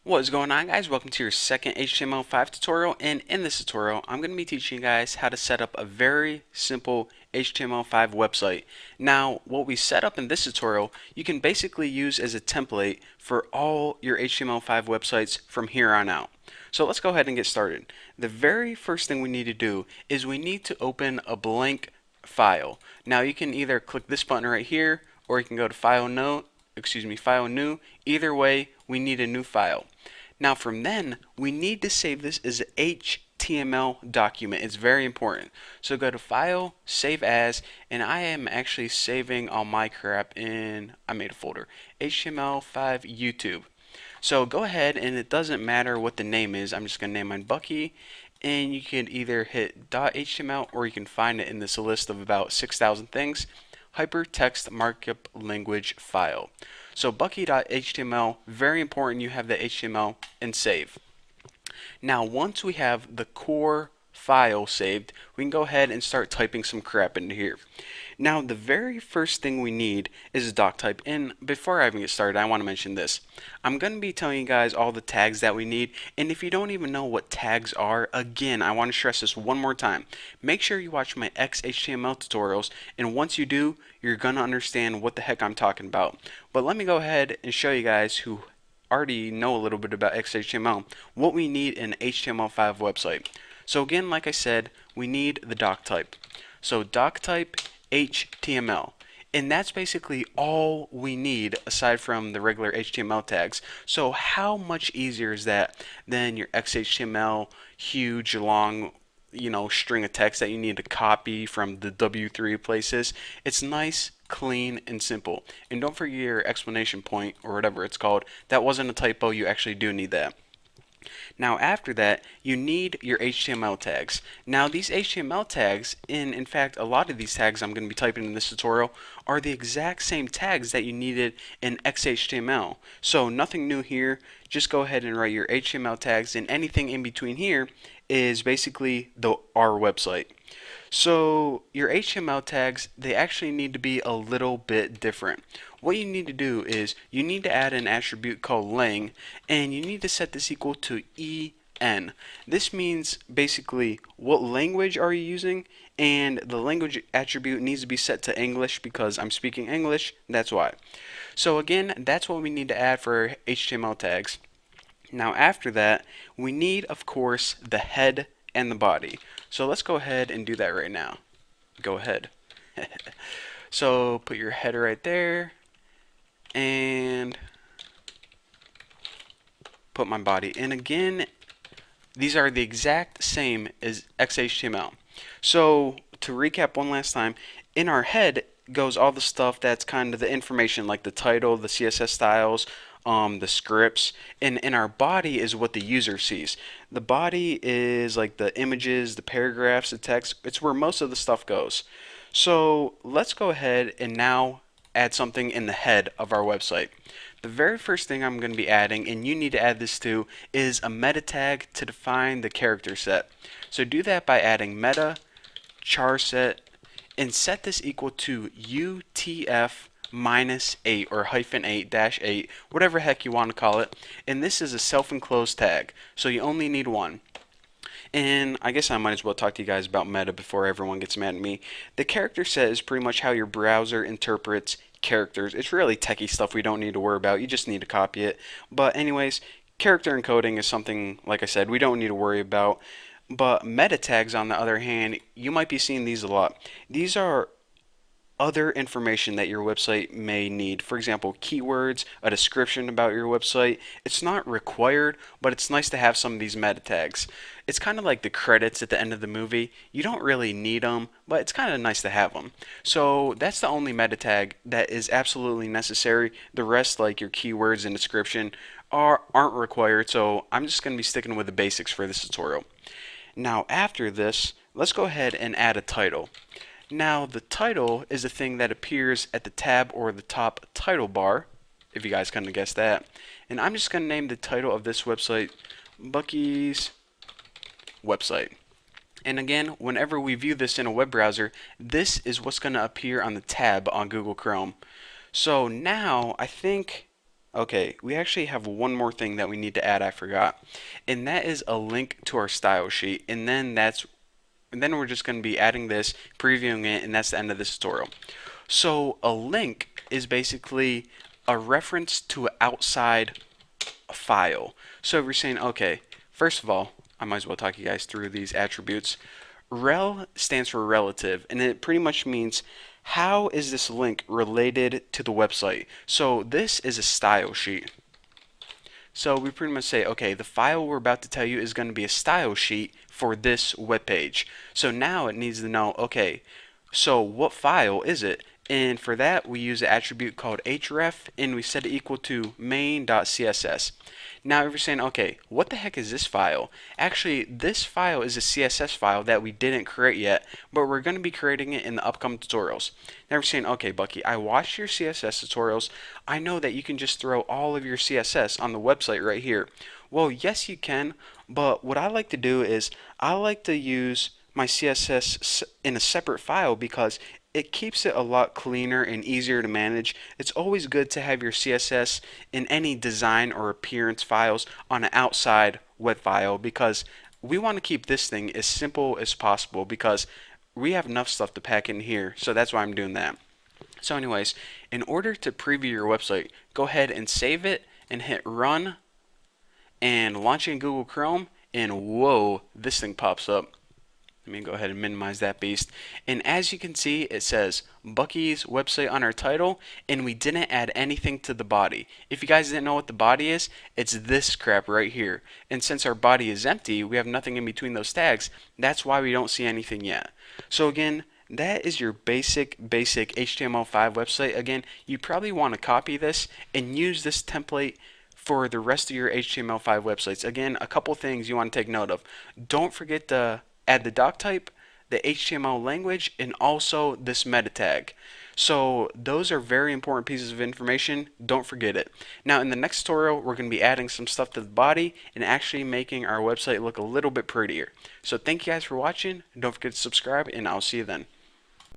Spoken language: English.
What is going on, guys? Welcome to your second HTML5 tutorial, and in this tutorial I'm going to be teaching you guys how to set up a very simple HTML5 website. Now what we set up in this tutorial you can basically use as a template for all your HTML5 websites from here on out. So let's go ahead and get started. The very first thing we need to do is we need to open a blank file. Now you can either click this button right here, or you can go to File New. Either way, we need a new file. Now from then, we need to save this as an HTML document. It's very important. So go to File, Save As, and I am actually saving all my crap in, I made a folder, HTML5 YouTube. So go ahead, and it doesn't matter what the name is. I'm just going to name mine Bucky, and you can either hit .html or you can find it in this list of about 6,000 things. Hypertext Markup Language File. So Bucky.html, very important you have the HTML and save. Now once we have the core file saved, we can go ahead and start typing some crap into here. Now the very first thing we need is a doc type, and before I even get started I want to mention this. I'm going to be telling you guys all the tags that we need, and if you don't even know what tags are, again I want to stress this one more time. Make sure you watch my XHTML tutorials, and once you do, you're going to understand what the heck I'm talking about. But let me go ahead and show you guys who already know a little bit about XHTML what we need in an HTML5 website. So again, like I said, we need the doc type. So doc type HTML. And that's basically all we need aside from the regular HTML tags. So how much easier is that than your XHTML huge long string of text that you need to copy from the W3 places? It's nice, clean, and simple. And don't forget your explanation point or whatever it's called. That wasn't a typo, you actually do need that. Now after that, you need your HTML tags. Now these HTML tags, in fact a lot of these tags I'm going to be typing in this tutorial, are the exact same tags that you needed in XHTML. So nothing new here, just go ahead and write your HTML tags, and anything in between here is basically our website. So your HTML tags, they actually need to be a little bit different. What you need to do is you need to add an attribute called lang, and you need to set this equal to en. This means basically what language are you using, and the language attribute needs to be set to English because I'm speaking English, that's why. So again, that's what we need to add for HTML tags. Now after that, we need, of course, the head and the body. So let's go ahead and do that right now. Go ahead. So put your header right there, and put my body. And again, these are the exact same as XHTML. So to recap one last time, in our head goes all the stuff that's kind of the information, like the title, the CSS styles, the scripts, and in our body is what the user sees. The body is like the images, the paragraphs, the text. It's where most of the stuff goes. So let's go ahead and now add something in the head of our website. The very first thing I'm going to be adding, and you need to add this to, is a meta tag to define the character set. So do that by adding meta char set and set this equal to UTF -8 or -8 -8, whatever heck you want to call it. And this is a self-enclosed tag, so you only need one. And I guess I might as well talk to you guys about meta before everyone gets mad at me. The character set is pretty much how your browser interprets characters. It's really techie stuff we don't need to worry about. You just need to copy it. But anyways, character encoding is something, like I said, we don't need to worry about. But meta tags, on the other hand, you might be seeing these a lot. These are other information that your website may need. For example, keywords, a description about your website. It's not required, but it's nice to have some of these meta tags. It's kind of like the credits at the end of the movie. You don't really need them, but it's kind of nice to have them. So that's the only meta tag that is absolutely necessary. The rest, like your keywords and description, aren't required, so I'm just going to be sticking with the basics for this tutorial. Now after this, let's go ahead and add a title. Now the title is a thing that appears at the tab or the top title bar, if you guys couldn't have guessed that. And I'm just going to name the title of this website Bucky's Website. And again, whenever we view this in a web browser, this is what's going to appear on the tab on Google Chrome. So now I think Okay, we actually have one more thing that we need to add, I forgot. And that is a link to our style sheet. And then we're just going to be adding this, previewing it, and that's the end of this tutorial. So a link is basically a reference to an outside file. So if you're saying, okay, first of all, I might as well talk you guys through these attributes. Rel stands for relative, and it pretty much means how is this link related to the website. So this is a style sheet. So we pretty much say, okay, the file we're about to tell you is going to be a style sheet for this web page. So now it needs to know, okay, so what file is it? And for that, we use an attribute called href, and we set it equal to main.css. Now, if you're saying, okay, what the heck is this file? Actually, this file is a CSS file that we didn't create yet, but we're going to be creating it in the upcoming tutorials. Now, you're saying, okay, Bucky, I watched your CSS tutorials. I know that you can just throw all of your CSS on the website right here. Well, yes, you can, but what I like to do is I like to use my CSS in a separate file because it keeps it a lot cleaner and easier to manage. It's always good to have your CSS in any design or appearance files on an outside web file because we want to keep this thing as simple as possible because we have enough stuff to pack in here. So that's why I'm doing that. So anyways, in order to preview your website, go ahead and save it and hit run and launch it in Google Chrome, and whoa, this thing pops up. Let me go ahead and minimize that beast. And as you can see, it says Bucky's website on our title, and we didn't add anything to the body. If you guys didn't know what the body is, it's this crap right here. And since our body is empty, we have nothing in between those tags. That's why we don't see anything yet. So again, that is your basic HTML5 website. Again, you probably want to copy this and use this template for the rest of your HTML5 websites. Again, a couple things you want to take note of. Don't forget to add the doc type, the HTML language, and also this meta tag. So those are very important pieces of information. Don't forget it. Now in the next tutorial, we're going to be adding some stuff to the body and actually making our website look a little bit prettier. So thank you guys for watching. Don't forget to subscribe, and I'll see you then.